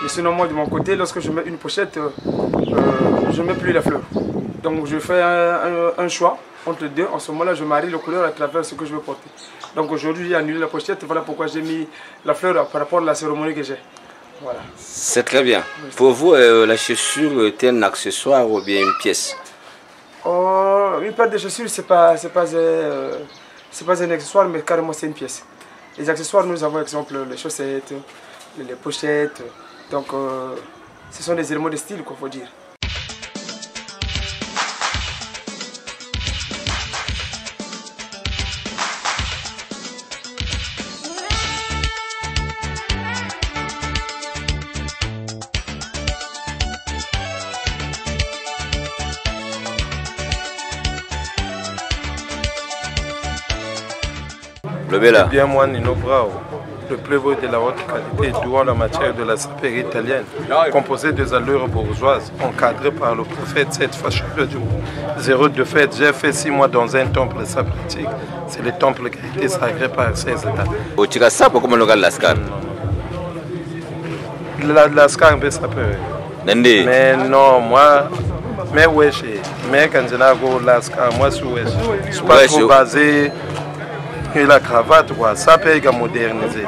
Mais sinon, moi, de mon côté, lorsque je mets une pochette, je ne mets plus la fleur. Donc, je fais un choix entre les deux. En ce moment-là, je marie les couleurs à travers ce que je veux porter. Donc, aujourd'hui, j'ai annulé la pochette. Voilà pourquoi j'ai mis la fleur par rapport à la cérémonie que j'ai. Voilà. C'est très bien. Pour vous, la chaussure est un accessoire ou bien une pièce? Une paire de chaussures, c'est pas un accessoire, mais carrément c'est une pièce. Les accessoires, nous avons, par exemple, les chaussettes, les pochettes. Donc, ce sont des éléments de style, qu'il faut dire. Bien moi Nino Bravo, le playboy de la haute qualité, doué en la matière de la saperie italienne, composé des allures bourgeoises, encadré par le prophète, cette fâcheuse du zéro de fête. J'ai fait 6 mois dans un temple, sa pratique, c'est le temple qui a été sacré par 16 états. Au Tirasa, comment on Lascar? Lascar, ça peut. Mais non, moi, mais wesh, mais quand je n'ai Lascar, moi je suis pas trop basé. Et la cravate, quoi, ça peut être modernisé.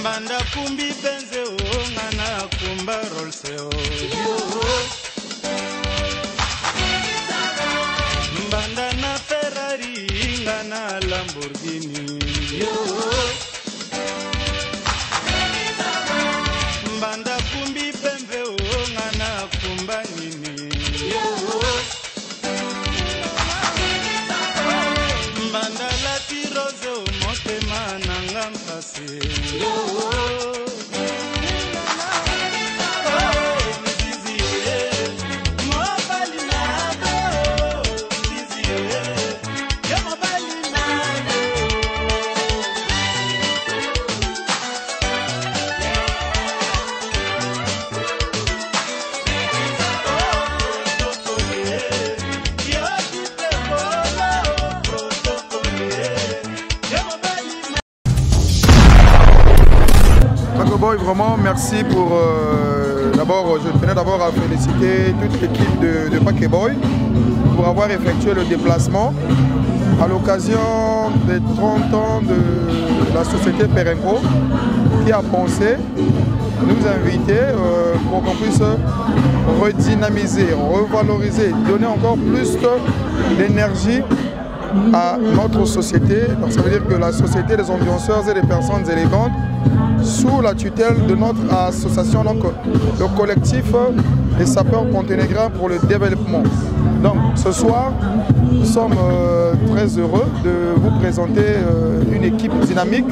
Mbanda kumbi benze ngana kumba rolseo Mbanda na Ferrari ngana Lamborghini Boy, vraiment merci pour... d'abord, je tenais d'abord à féliciter toute l'équipe de Paquet Boy pour avoir effectué le déplacement à l'occasion des 30 ans de la société Perenco qui a pensé nous inviter pour qu'on puisse redynamiser, revaloriser, donner encore plus d'énergie à notre société. Donc ça veut dire que la société des ambianceurs et des personnes élégantes, sous la tutelle de notre association, donc le collectif des sapeurs monténégrins pour le développement. Donc ce soir, nous sommes très heureux de vous présenter une équipe dynamique,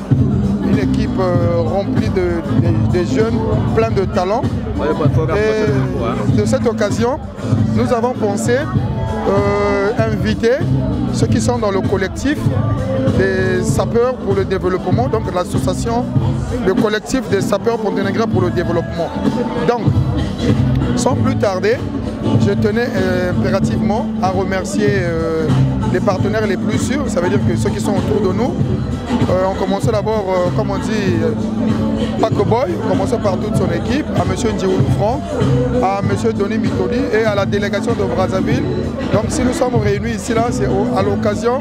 une équipe remplie de jeunes pleins de talent. Et de cette occasion, nous avons pensé inviter ceux qui sont dans le collectif des sapeurs pour le développement, donc l'association, le collectif des sapeurs monténégrins pour le développement. Donc, sans plus tarder, je tenais impérativement à remercier les partenaires les plus sûrs, ça veut dire que ceux qui sont autour de nous. On commençait d'abord, comme on dit, Paquet Boy, on commençait par toute son équipe, à M. Ndioulou Franck, à M. Denis Mitoli et à la délégation de Brazzaville. Donc si nous sommes réunis ici, là, c'est à l'occasion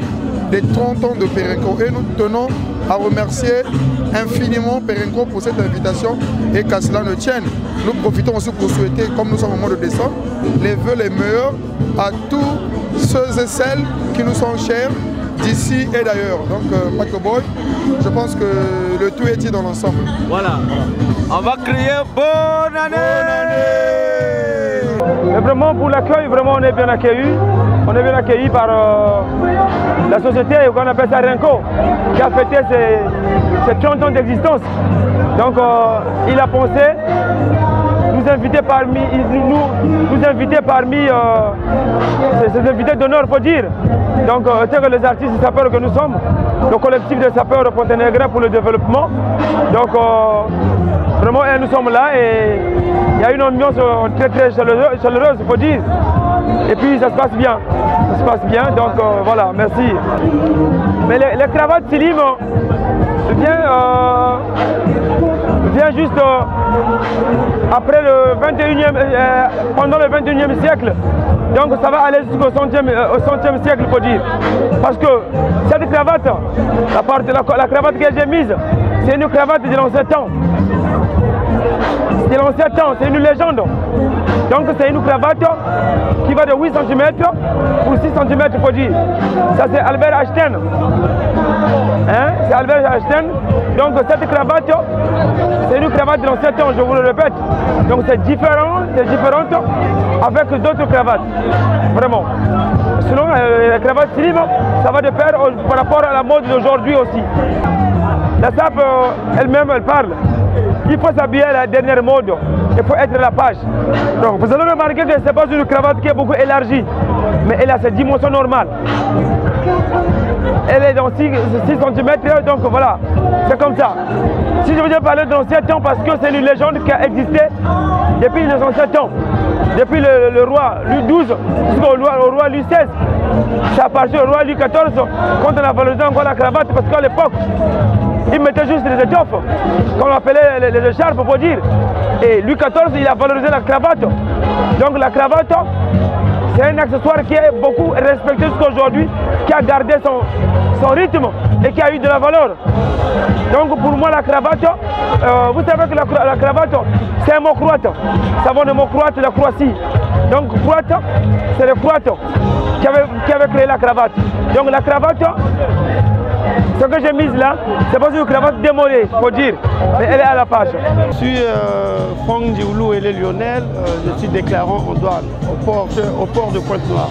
des 30 ans de Perenco. Et nous tenons à remercier infiniment Perenco pour cette invitation et qu'à cela ne tienne. Nous profitons aussi pour souhaiter, comme nous sommes au mois de décembre, les vœux les meilleurs à tous ceux et celles qui nous sont chers d'ici et d'ailleurs. Donc Paquet Boy, je pense que le tout est dit dans l'ensemble. Voilà. On va crier bonne année. Et vraiment pour l'accueil, vraiment on est bien accueillis. On est bien accueillis par la société qu'on appelle ça Renco, qui a fêté ses 30 ans d'existence. Donc il a pensé nous inviter parmi ces invités d'honneur, faut dire. Donc c'est que les artistes et sapeurs que nous sommes, le collectif des sapeurs de Monténégrins pour le développement. Donc vraiment nous sommes là et il y a une ambiance très très chaleureuse, faut dire. Et puis ça se passe bien. Ça se passe bien, donc voilà, merci. Mais les cravates Silim vient juste après le 21e, pendant le 21e siècle. Donc ça va aller jusqu'au 100e siècle, il faut dire. Parce que cette cravate, la cravate que j'ai mise, c'est une cravate de l'ancien temps. C'est l'ancien temps, c'est une légende. Donc c'est une cravate qui va de 8 cm pour 6 cm, il faut dire. Ça c'est Albert Einstein. Hein? C'est Albert Einstein. Donc cette cravate, c'est une cravate de l'ancien temps, je vous le répète. Donc c'est différente avec d'autres cravates. Vraiment. Sinon, la cravate slim, ça va de pair par rapport à la mode d'aujourd'hui aussi. La sape elle-même, elle parle. Il faut s'habiller à la dernière mode. Il faut être à la page. Donc vous allez remarquer que ce n'est pas une cravate qui est beaucoup élargie, mais elle a ses dimensions normales. Elle est dans 6 cm, donc voilà, c'est comme ça. Si je veux parler de l'ancien temps, parce que c'est une légende qui a existé depuis les anciens temps, depuis le roi Louis XII jusqu'au roi Louis XVI. C'est à partir du roi Louis XIV quand on a valorisé encore la cravate, parce qu'à l'époque, ils mettaient juste les étoffes, qu'on appelait les écharpes, pour dire. Et Louis XIV, il a valorisé la cravate. Donc la cravate, c'est un accessoire qui est beaucoup respecté jusqu'à aujourd'hui, qui a gardé son rythme et qui a eu de la valeur. Donc pour moi la cravate, vous savez que la cravate, c'est un mot croate. Ça vient de mot croate, la Croatie. Donc croate, c'est le croate qui avait créé la cravate. Donc la cravate, ce que j'ai mis là, c'est pas une cravate démolée, il faut dire, mais elle est à la page. Je suis Franck Ndioulou et les Lionel, je suis déclarant en douane au port de Pointe-Noire.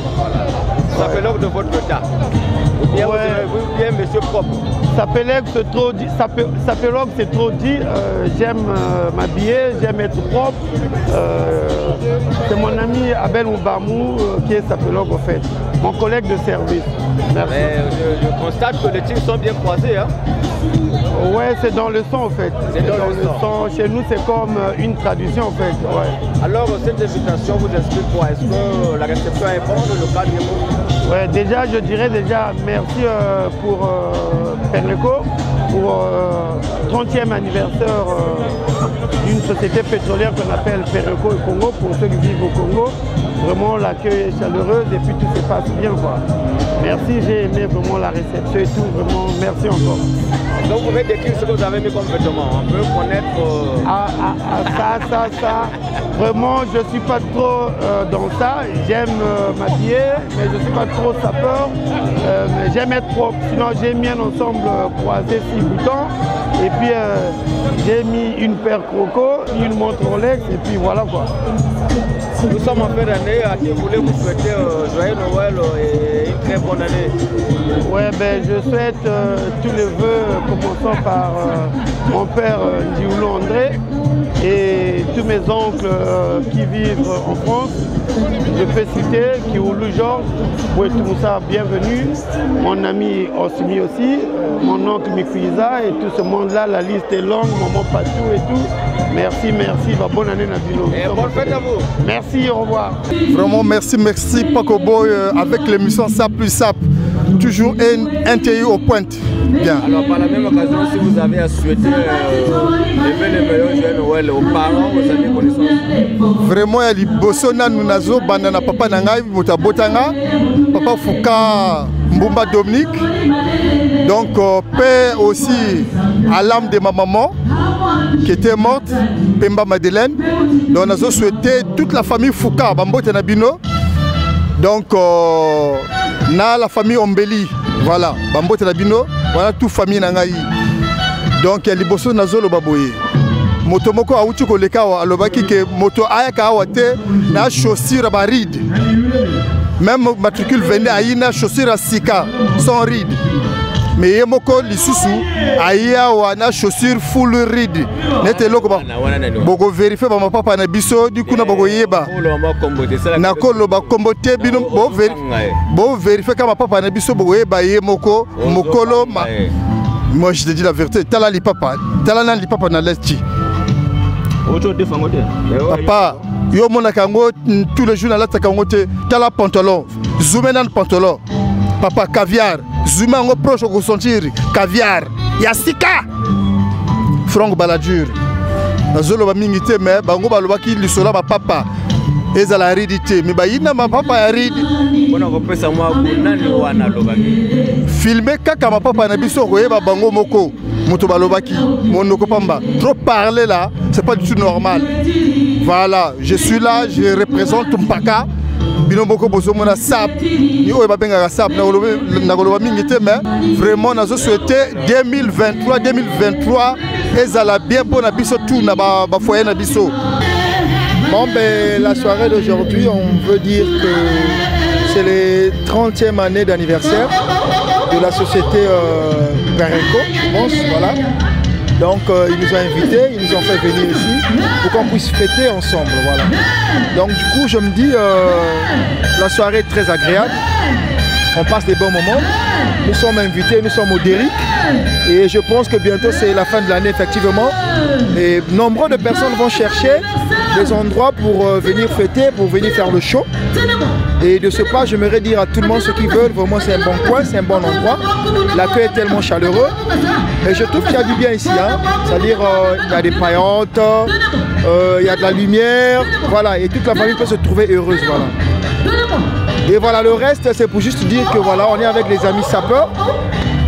Ça fait l'homme de votre cas. Ou bien, ouais. vous bien monsieur propre. Sapelog, c'est trop dit. J'aime m'habiller, j'aime être propre. C'est mon ami Abel Moubamou qui est sapelog au fait, mon collègue de service. Merci. Mais je constate que les tirs sont bien croisés. Hein? Ouais, c'est dans le sang en fait. C'est dans le sang. Chez nous, c'est comme une tradition en fait. Ouais. Alors, cette invitation vous explique quoi? Est-ce que la réception est bonne, le cadre est bon? Ouais, déjà, je dirais déjà merci pour Pereco, pour 30e anniversaire d'une société pétrolière qu'on appelle Pereco et Congo, pour ceux qui vivent au Congo. Vraiment, l'accueil est chaleureux et puis tout se passe bien, quoi. Merci, j'ai aimé vraiment la réception et tout, vraiment, merci encore. Donc vous pouvez décrire ce que vous avez mis comme vêtements, on peut connaître... Ça, vraiment, je ne suis pas trop dans ça, j'aime m'habiller, mais je ne suis pas trop sapeur, mais j'aime être propre, sinon j'ai mis un ensemble croisé 6 boutons, et puis j'ai mis une paire Croco, une montre Rolex, et puis voilà quoi. Nous sommes en fin d'année, à qui voulez vous souhaiter joyeux Noël et une très bonne année? Ouais, ben, je souhaite tous les vœux, commençant par mon père Ndioulou André et tous mes oncles qui vivent en France. Je peux citer Kioulou Georges, Bouetumoussa, bienvenue, mon ami Osimi aussi, mon oncle Mikuiza et tout ce monde-là, la liste est longue, maman Patou et tout. Merci, merci, bonne année Nabilo. Et bonne fête à vous. Merci, au revoir. Vraiment merci Paco Boy avec l'émission SAP plus SAP. Toujours un TI au pointe. Bien. Alors par la même occasion, si vous avez à souhaiter les meilleurs joyeux Noël aux parents, vous avez connaissance? Vraiment, il y a Bossona Nunazo, Bandana Papa Nangai, Motabotanga, Papa Fouka Mbumba Dominique. Donc, paix aussi à l'âme de ma maman qui était morte, Pemba Madeleine. Donc, on a souhaité toute la famille Fouka, Bambote Nabino. Donc, na la famille Ombeli, voilà, Bambote Nabino, voilà toute famille Nangai. Donc, il y a Liboso Nazo le Baboye. Moto moko auti ko leka wa alobaki ke moto ayaka awate na chaussure ba ride. Même matricule vendait aina chaussure à sika sans ride. Mais yemoko lisusu aya wa na chaussure full ride. Nete loko ba boko vérifier ba papa na biso du kuna boko yeba. Na kolo ba kombote bino bo vérifier ka papa na biso boko yeba yemoko mokolo ma. Moi je te dis la vérité, tala li papa na lesti. Papa, yo mona kango tous les jours na lata kango te tala pantalon, zoomé dans le pantalon. Papa caviar, zoomé en proche au sentir caviar. Yasika. Franck Baladur. Nazolo ba mingité mais bango baloba ki lisola ba papa. Ezala ridité mais ba yina ma papa ya ridi. Bona ko pesa moi nani wana lobaki. Filmer kaka ma papa na biso ko yeba bango moko. Moto balobaki, mon pamba. Trop parler là, c'est pas du tout normal. Voilà, je suis là, je représente Mpaka. Binomoko bozo mona sap. Ni o ba benga sap na goloba mingité mais vraiment na zo souhaiter 2023 ezala bien pour na biso tout na ba foyer na biso. Bon ben la soirée d'aujourd'hui, on veut dire que c'est les 30e année d'anniversaire de la société Pereco, je pense, voilà. Donc ils nous ont invités, ils nous ont fait venir ici pour qu'on puisse fêter ensemble, voilà. Donc du coup je me dis, la soirée est très agréable, on passe des bons moments, nous sommes invités, nous sommes au Derrick et je pense que bientôt c'est la fin de l'année effectivement et nombreux de personnes vont chercher des endroits pour venir fêter, pour venir faire le show. Et de ce pas, j'aimerais dire à tout le monde ce qu'ils veulent, vraiment c'est un bon coin, c'est un bon endroit. L'accueil est tellement chaleureux. Et je trouve qu'il y a du bien ici, hein. C'est-à-dire il y a des paillotes, il y a de la lumière, voilà, et toute la famille peut se trouver heureuse, voilà. Et voilà, le reste, c'est pour juste dire que voilà, on est avec les amis sapeurs.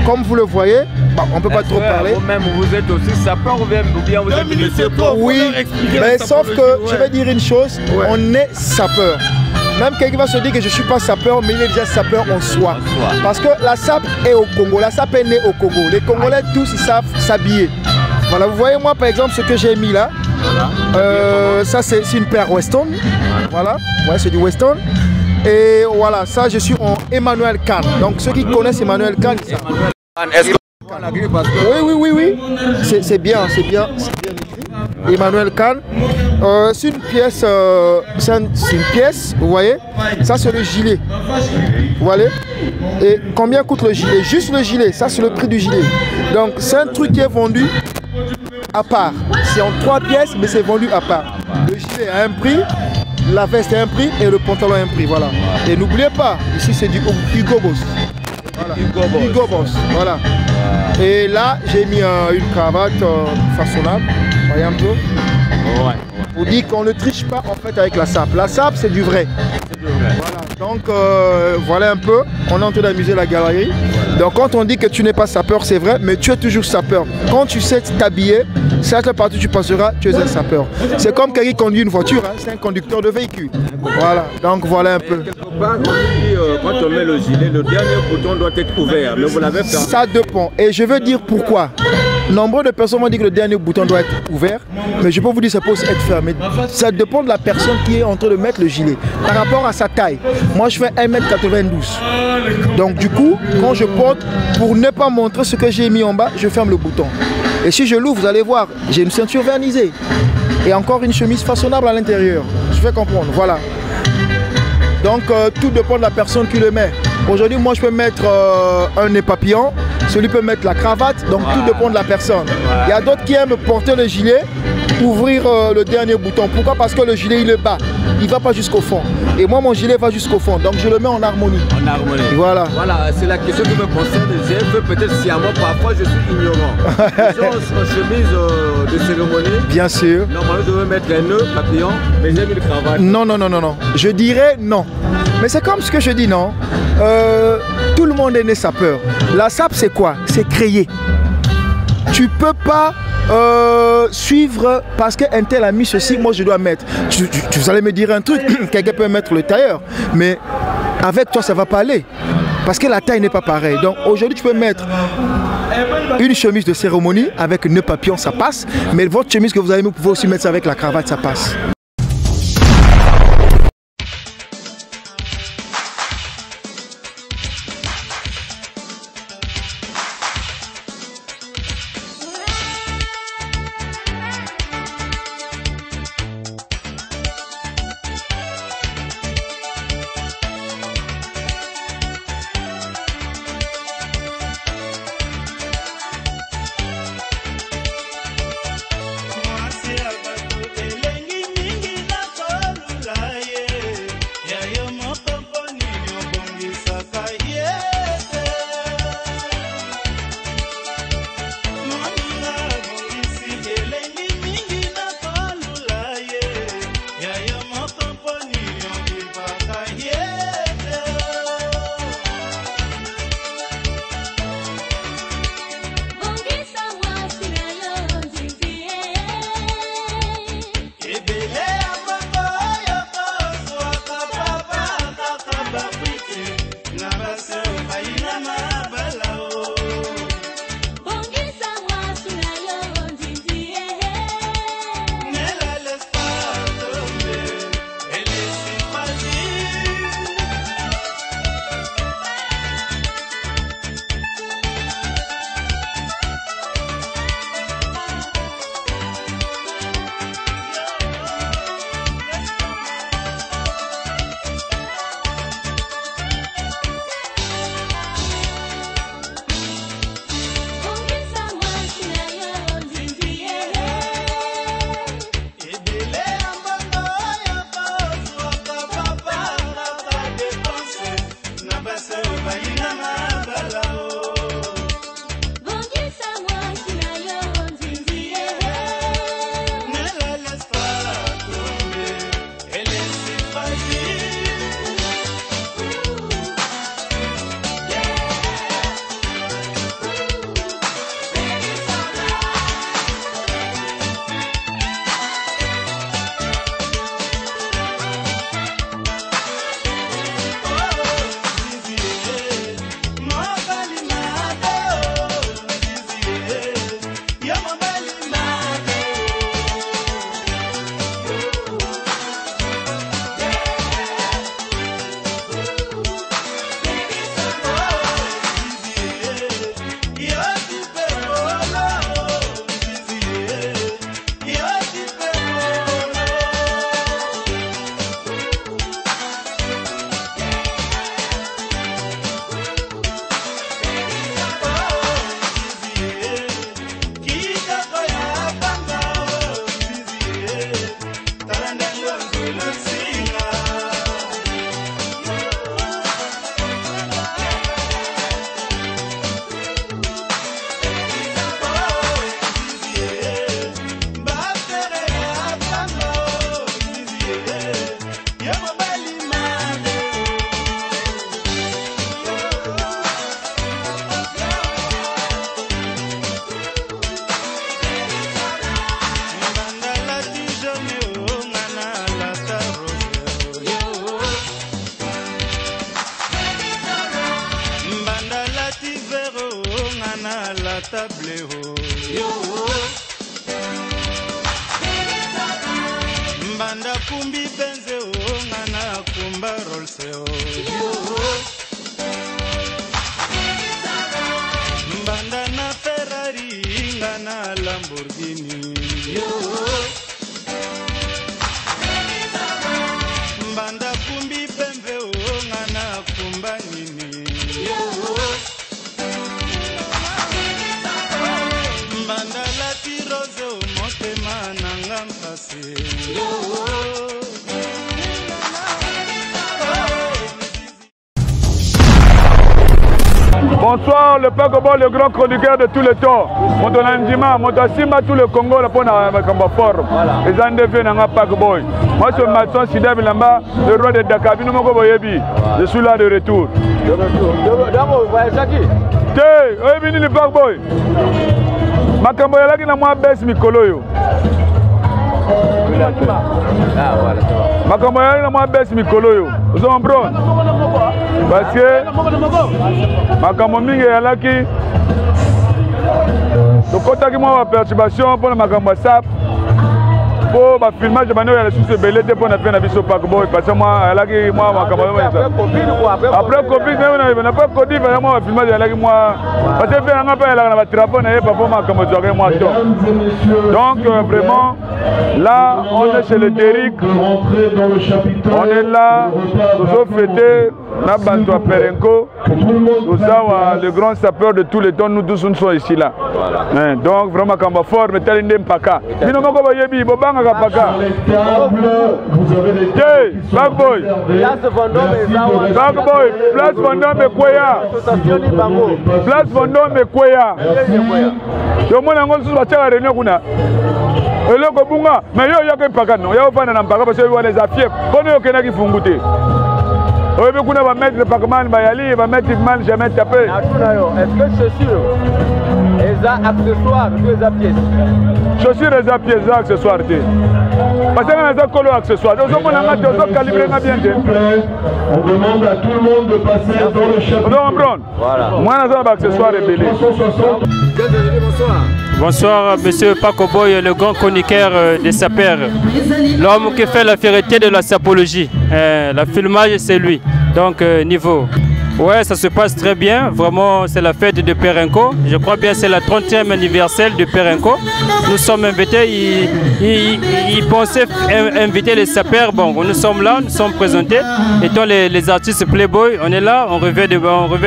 Comme vous le voyez, bon, on ne peut pas trop parler. Vous-même, vous êtes aussi sapeur ou bien vous êtes ministre? Oui, mais sauf que je vais dire une chose, on est sapeur. Même quelqu'un va se dire que je ne suis pas sapeur, mais il est déjà sapeur en soi. Parce que la SAP est au Congo, la SAP est née au Congo. Les Congolais tous ils savent s'habiller. Voilà, vous voyez moi par exemple ce que j'ai mis là. Ça c'est une paire Weston. Voilà, ouais, c'est du Weston. Et voilà, ça je suis en Emmanuel Kahn. Donc ceux qui connaissent Emmanuel Kahn, Est-ce que Oui. C'est bien écrit. Emmanuel Kahn. C'est une pièce, vous voyez. Ça c'est le gilet. Vous voyez. Et combien coûte le gilet? Juste le gilet, ça c'est le prix du gilet. Donc c'est un truc qui est vendu à part. C'est en 3 pièces, mais c'est vendu à part. Le gilet a un prix, la veste a un prix et le pantalon a un prix. Voilà. Et n'oubliez pas, ici c'est du Hugo Boss. Voilà. Hugo Boss. Voilà. Et là, j'ai mis une cravate façonnable. Vous voyez un peu. Pour dire qu'on ne triche pas en fait avec la sape. La sape, c'est du vrai. Voilà. Donc voilà un peu. On est en train d'amuser la galerie. Donc quand on dit que tu n'es pas sapeur, c'est vrai, mais tu es toujours sapeur. Quand tu sais t'habiller, c'est la partie tu passeras, tu es un sapeur. C'est comme quelqu'un qui conduit une voiture, hein, c'est un conducteur de véhicule. Voilà, donc voilà un peu. Quelque part, quand on met le gilet, le dernier bouton doit être ouvert, mais vous l'avez fait. Ça dépend, et je veux dire pourquoi. Nombre de personnes m'ont dit que le dernier bouton doit être ouvert, mais je peux vous dire que ça peut aussi être fermé. Ça dépend de la personne qui est en train de mettre le gilet. Par rapport à sa taille, moi je fais 1m92. Donc du coup, quand je porte, pour ne pas montrer ce que j'ai mis en bas, je ferme le bouton. Et si je l'ouvre, vous allez voir, j'ai une ceinture vernisée. Et encore une chemise façonnable à l'intérieur. Je fais comprendre, voilà. Donc tout dépend de la personne qui le met. Aujourd'hui, moi je peux mettre un nœud papillon, celui peut mettre la cravate, donc tout dépend de la personne. Il y a d'autres qui aiment porter le gilet, ouvrir le dernier bouton. Pourquoi? Parce que le gilet il est bas, il ne va pas jusqu'au fond. Et moi mon gilet va jusqu'au fond, donc je le mets en harmonie. En harmonie. Voilà. Voilà, c'est la question qui me concerne. J'ai fait peut-être sciemment, parfois je suis ignorant. Les gens en chemise de cérémonie. Bien sûr. Normalement je veux mettre un nœud papillon, mais j'ai mis le cravate. Non. Je dirais non. Mais c'est comme ce que je dis, non. Tout le monde est né sapeur. La sape c'est quoi? C'est créer. Tu peux pas suivre parce qu'un tel a mis ceci, moi je dois mettre. Vous allez me dire un truc, quelqu'un peut mettre le tailleur, mais avec toi ça va pas aller. Parce que la taille n'est pas pareille. Donc aujourd'hui tu peux mettre une chemise de cérémonie avec nœud papillon, ça passe. Mais votre chemise que vous avez mis, vous pouvez aussi mettre ça avec la cravate, ça passe. ngana la table ho mbanda kumbi benze ho ngana kumba rolse ho mbanda na Ferrari ngana Lamborghini mbanda kumbi benze ho ngana kumba nini mbanda la tirose ho motema nanga mpase Bonsoir, le Pakobo, le grand chroniqueur de tous les temps. Mon Andima, mon Simba, tout le Congo, le pont à Makamba-Fort. Les Andéfés n'ont pas Pakobo. Moi, je suis Matson Sida Bilamba, le roi de Dakar. Je suis là de retour. T'es, le Pakobo. Makambo yalaki na mwa bes mikolo yo. Makambo yalaki na mwa bes mikolo yo. Vous comprenez? Parce que makambo mingi yalaki tokotaki mwa perturbation pour makambo sap pour ba filmage bano ya sous belete pour na faire na biso Pakobo parce que moi yalaki mwa makambo après Covid na pas Covid vraiment ba filmage yalaki mwa parce que faire ngapa yalaka na ba travaux na pas pour makambo zoke mwa to. Donc vraiment là on est chez le Derrick, on est là pour fêter na bantu à Perenco, tout ça le grand sapeur de tous les temps, nous tous nous sommes ici là. Voilà. Donc vraiment quand on va fort mais tel indem paka. Bino moko ba yebi bo banga ka paka. Vous avez des Bad Boy. Bad Boy, place Vendôme Kweya. Place Vendôme Kweya. Yo mona ngol ba tshaka réunion kuna. Eloko bunga mais yo yaka paka non. Yo fana na paka parce que yo les affier. Kono yo kenaki funguté. Oui, mais on va mettre le Pac-Man, Bayali, va mettre le man, jamais tapé. Est-ce que chaussures, les accessoires, les pièces? Chaussures, les pièces, les accessoires. Parce qu'on a des colos accessoires. Donc, on a des calibrés bien. On demande à tout le monde de passer dans le chapitre. Voilà. Moi, on a des accessoires ébellés. Bonsoir, monsieur Pakobo, le grand chroniqueur des sapeurs. L'homme qui fait la fierté de la sapologie. La filmage, c'est lui. Donc, niveau. Ouais, ça se passe très bien. Vraiment, c'est la fête de Perenco. Je crois bien que c'est la 30e anniversaire de Perenco. Nous sommes invités. Ils pensaient inviter les sapeurs. Bon, nous sommes là, nous sommes présentés. Étant les artistes Playboy, on est là, on revient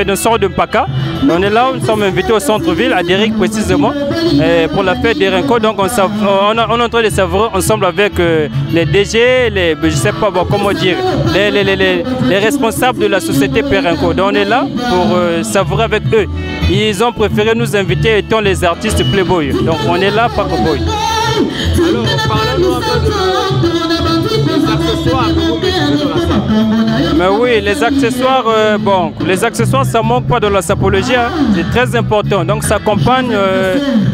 d'un sort de Paka. On est là, nous sommes invités au centre-ville, à Derrick précisément, pour la fête de Perenco. Donc, on est en train de savourer ensemble avec les DG, je ne sais pas bon, comment dire, les responsables de la société Perenco. On est là pour savourer avec eux. Ils ont préféré nous inviter étant les artistes Playboy. Donc on est là, Pakobo. Alors parlons-nous un peu des accessoires que vous mettez dans la salle. Mais oui, les accessoires, bon, les accessoires ça manque pas de la sapologie, hein. C'est très important. Donc ça accompagne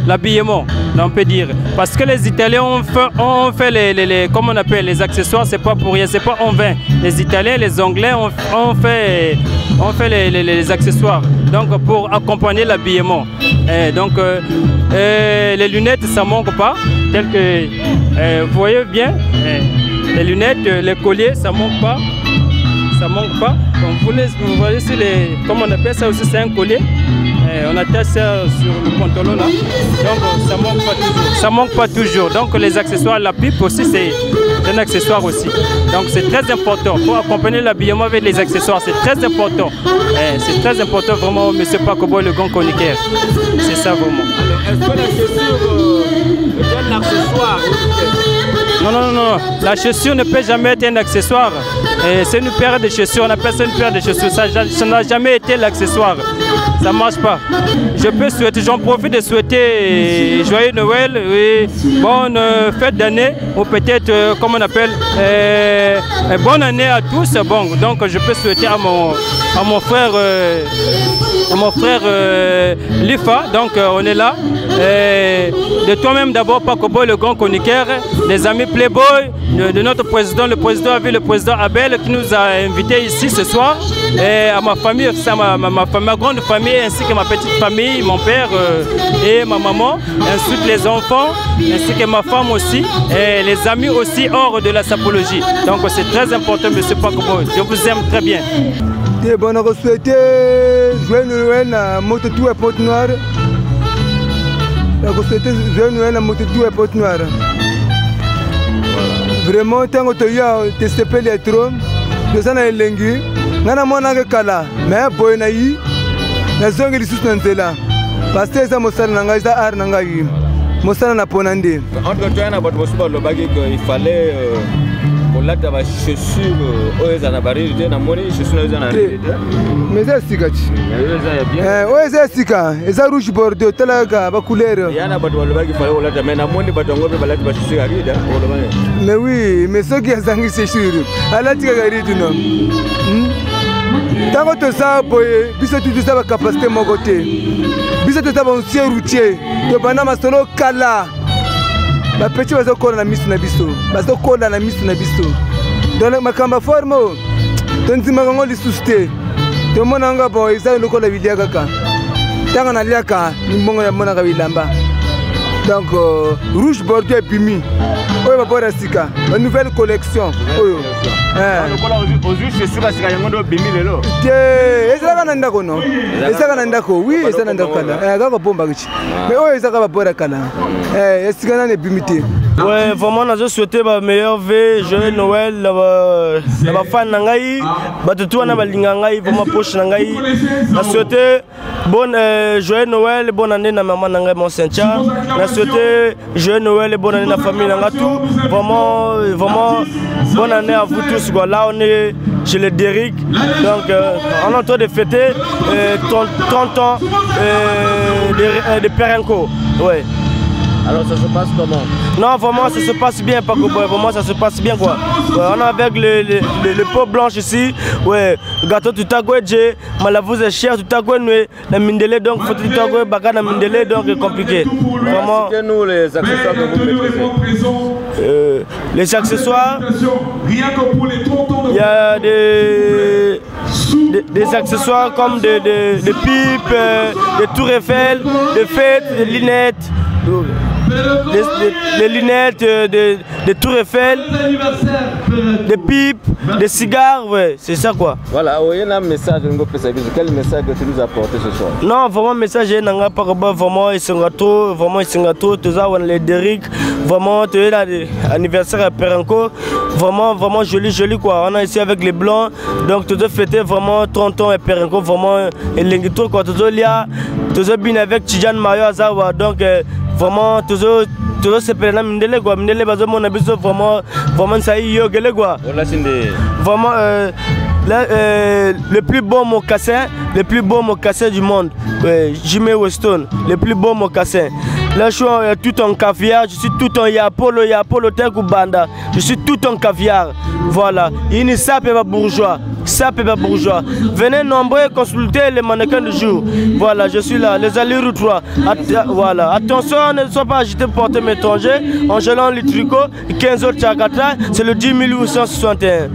l'habillement, on peut dire. Parce que les Italiens ont fait les comment on appelle les accessoires, c'est pas pour rien, c'est pas en vain. Les Italiens, les Anglais ont fait les accessoires. Donc pour accompagner l'habillement. Donc les lunettes ça manque pas, tel que vous voyez bien. Les lunettes, les colliers ça manque pas. Ça manque pas. Donc vous voyez ici comment on appelle ça aussi, c'est un collier. On attache ça sur le pantalon là. Donc ça manque pas toujours. Ça manque pas toujours. Donc les accessoires, la pipe aussi c'est un accessoire aussi. Donc c'est très important. Pour accompagner l'habillement avec les accessoires, c'est très important. C'est très important vraiment, monsieur Pakobo, le grand chroniqueur. C'est ça vraiment. Alors est-ce que la chaussure est un accessoire? Non. La chaussure ne peut jamais être un accessoire. C'est une paire de chaussures, on appelle ça une paire de chaussures. Ça n'a jamais été l'accessoire. Ça ne marche pas. Je peux souhaiter, j'en profite de souhaiter joyeux Noël et bonne fête d'année, ou peut-être, comme on appelle, bonne année à tous. Bon, donc je peux souhaiter à mon frère Lifa, donc on est là. De toi-même d'abord, Pakobo, le grand chroniqueur, des amis Playboy, de notre président, le président Abel qui nous a invités ici ce soir, et à ma famille, ma grande famille famille, ainsi que ma petite famille, mon père et ma maman, ensuite les enfants, ainsi que ma femme aussi, et les amis aussi hors de la sapologie. Donc c'est très important, M. Pakoboy. Je vous aime très bien. Bon, on a souhaité joyeux Noël à Motetou et Pointe-Noire. On a souhaité joyeux Noël à Motetou et Pointe-Noire. Vraiment, tant que tu as testé les trônes, tu as un lengi, tu as un kala, mais boy na yi, na zongi li susna ntela. Parce que ça mosala nanga ça ar nanga yi. Mosala na ponande. Entre toi na bato bosuba lo bagi il fallait kolata ba chaussures oyo na bari de na moni chaussures oyo na mais ça sikati. Ouais ça sika, eza rouge bordeaux talaga ba couleur. Yana bato lo bagi fallait kolata mais na moni bato ngobe balati ba chaussures arida lo bagi. Mais oui, mais ce qui est zangi chaussures. Alati ka arida non. Tant que tu as biso tu as capacité mon côté. Biso tu as un ciel routier. Tu bana masolo kala. Ba petit bazo kola na misu na biso. Bazo kola na misu na biso. Donc makamba formo. Tonzi magango li susté. To mona nga bo isa lokola bilia kaka. Tanga na liaka ni mbongo ya mona ka bilamba. Donc rouge bordeaux et pimi. Oyo ba sika. Une nouvelle collection. Oyo. Aujourd'hui, je suis rassuré à Yangondo Bimi Lelo. Est-ce que tu as un Est-ce que tu oui, est-ce que tu as mais oui, est-ce que tu as est-ce que tu as Bimité? Ouais, vraiment, je souhaite ma meilleure vie, joyeux Noël, la fan Nangaï, tout na balingangaï, vraiment poche Nangaï. Je souhaite bonne joyeux Noël, bonne année na maman Nangaï mon Saint-Charles. Je souhaite joyeux Noël et bonne année na famille Nangatou. Vraiment, vraiment bonne année à vous tous. Là, on est chez le Derrick. Donc, on est en train de fêter 30 ans de Perenco. Ouais. Alors ça se passe comment? Non, vraiment ça se passe bien, Paco Boy, vraiment ça se passe bien quoi. Ouais, on est avec le pot blanche ici, ouais, le gâteau tout à goué, malavous est cher, tout à goué, la mindele donc faut tout à goué, baga la mindele donc c'est compliqué. Vraiment. Expliquez-nous les accessoires que vous maîtrisez. Les accessoires, il y a des accessoires comme des pipes, des tours Eiffel, des fêtes, des lunettes. Des lunettes, des tours Eiffel, des pipes, des cigares, ouais, c'est ça quoi. Voilà, il y a un message, quel message que tu nous as apporté ce soir? Non, vraiment, message, il y a un vraiment, ils sont trop, tout ça, on les Derrick, vraiment, tu es là, anniversaire à Perenco, vraiment joli quoi. On a ici avec les blancs, donc tu dois fêter vraiment 30 ans à Perenco, vraiment, et l'ingito quoi, tu dois bien avec Tidjan Mario Azawa, donc vraiment, toujours c'est pour la mindele quoi. Mindele bazo mon abiso vraiment ça y est quoi. Vraiment le plus beau mocassin du monde. Jimmy Weston, le plus beau mocassin. Là je suis tout en caviar, je suis tout en yapolo Tekubanda. Je suis tout en caviar. Voilà, il ne sape pas bourgeois. Venez nombreux consulter les mannequins du jour. Voilà, je suis là, les allures 3. Voilà, attention, ne sois pas agité pour porter mes étrangers en gelant les tricots, 15 autres chakatra, c'est le 10 861.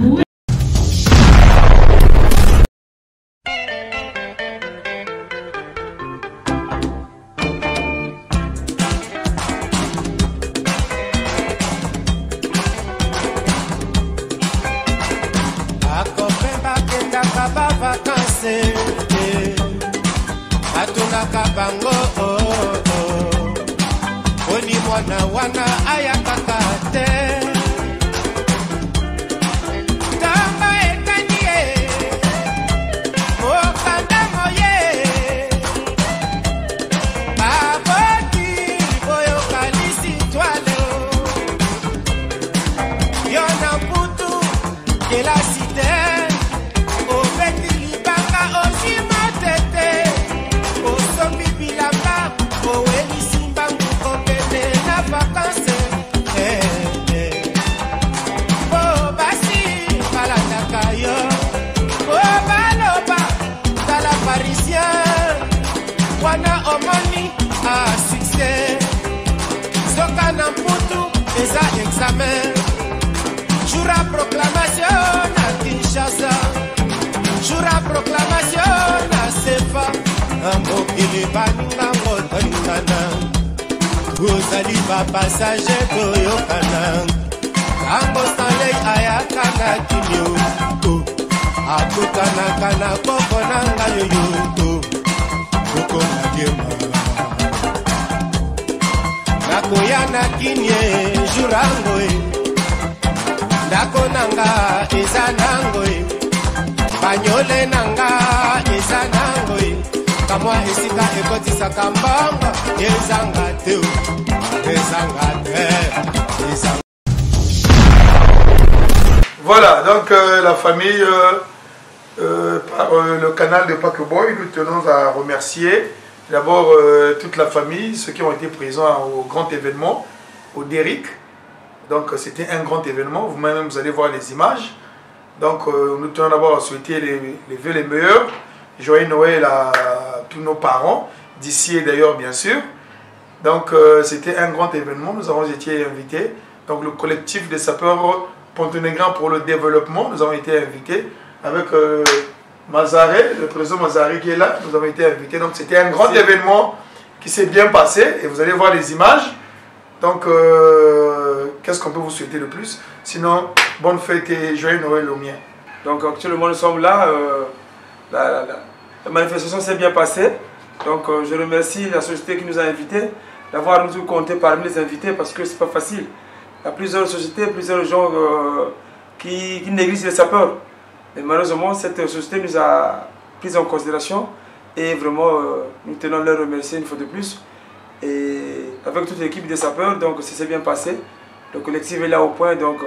Wana ayakaka te tamba ekanie mokanda moye baboti boyo kalisi toile yona putu de la cité au beti libanga osima tete osombi bilamba oweli simbangu kopene na vacances. Wana omoni a succès Soka na mputu eza examen Jour à proclamation na Kinshasa Jour à proclamation na Sefa mokili baninga ngotolingana ozali bapasage toyokana ntango stanley ayaka na kimio akutanaka na koko na ngai yoyo koko na gema nakoya na kinie jurango ndako nanga eza nango banyole nanga eza nango kamwa esika ekotisaka mbanga ezanga te ezanga te ezanga. Voilà, donc la famille par le canal de Pakeboy, nous tenons à remercier d'abord toute la famille, ceux qui ont été présents au grand événement, au Derrick. Donc c'était un grand événement, vous-même vous allez voir les images. Donc nous tenons d'abord à souhaiter les vœux les meilleurs, joyeux Noël à tous nos parents, d'ici et d'ailleurs bien sûr. Donc c'était un grand événement, nous avons été invités. Donc le collectif des sapeurs Ponténégrins pour le développement, nous avons été invités avec Mazaré, le président Mazaré qui est là, nous avons été invités. Donc c'était un grand événement qui s'est bien passé et vous allez voir les images. Donc qu'est-ce qu'on peut vous souhaiter de plus? Sinon, bonne fête et joyeux Noël au mien. Donc actuellement nous sommes là, la manifestation s'est bien passée. Donc je remercie la société qui nous a invités d'avoir nous compté parmi les invités parce que c'est pas facile. Il y a plusieurs sociétés, plusieurs gens qui négligent les sapeurs. Et malheureusement, cette société nous a pris en considération et vraiment nous tenons à leur remercier une fois de plus. Et avec toute l'équipe des sapeurs, donc ça s'est bien passé. Le collectif est là au point, donc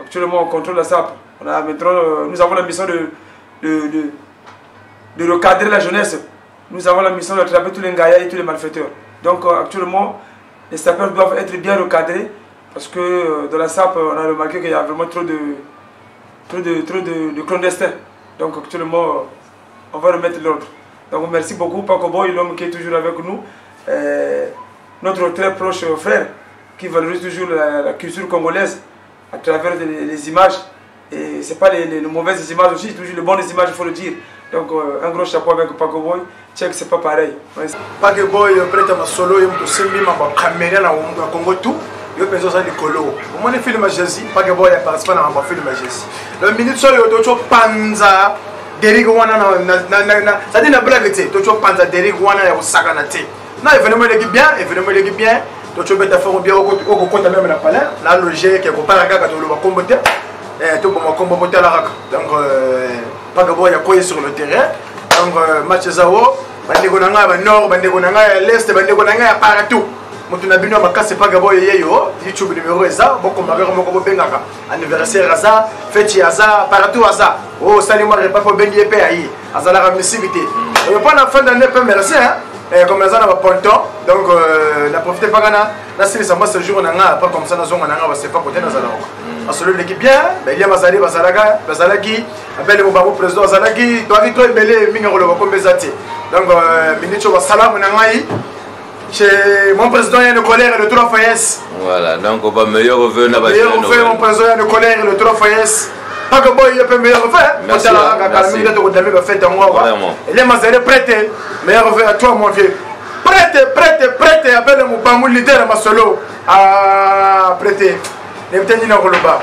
actuellement on contrôle la SAP. Nous avons la mission de recadrer la jeunesse. Nous avons la mission d'attraper tous les Ngaya et tous les malfaiteurs. Donc actuellement, les sapeurs doivent être bien recadrés parce que dans la SAP, on a remarqué qu'il y a vraiment trop de clandestins. Donc actuellement, on va remettre l'ordre. Donc merci beaucoup Pakeboy, l'homme qui est toujours avec nous. Notre très proche frère qui valorise toujours la culture congolaise à travers les images. Et ce n'est pas les mauvaises images aussi, toujours les bonnes images, il faut le dire. Donc un gros chapeau avec Pakeboy. Tchèque, c'est pas pareil. Pakeboy, prête à ma solo, il y a ma caméra dans le Congo tout. Il y a besoin de colo. Moi, je filme Jésus. Pakeboy participe à ma film Jésus. Le minute sur le dos, panza. Derrick wana ça dit la blague tu tu penses Derrick wana ya osaka na te na événement l'équipe bien tu peux te faire bien au compte même la palais la logique que compare kaka to le combattre to bon combattre la raka donc Pakeboy ya koyer sur le terrain donc match zao bandeko nanga ba nord bandeko nanga ya l'est bandeko nanga ya partout mutu na bino makase Pakeboy yeyo YouTube numéro eza boko magero moko bengaka anniversaire aza fête aza partout aza oh salima repas pour bengi epé ayi azala ka misibité et pas la fin d'année peu merci hein comme ça na ba ponton donc na profiter pas kana na sili samba ce jour nanga pas comme ça na zonga nanga ba c'est pas côté na zala a solo l'équipe bien mais il y a mazali bazalaki appelle mo babo président bazalaki to aki to ebele minga ko lo ko mbezati donc minitcho ba salamu nanga yi chez mon président Yann Colère et le 3 FAES. Voilà, donc on va meilleur revenu. Meilleur revenu, mon président Yann Colère et le 3 FAES. Pakeboy, il y a un meilleur revenu. Merci. Et les mazalés prêtés. Meilleur revenu à toi, mon vieux. Prêtez. Appelle mon bambou leader à ma solo. Ah, prêtez. Ne me tenez pas.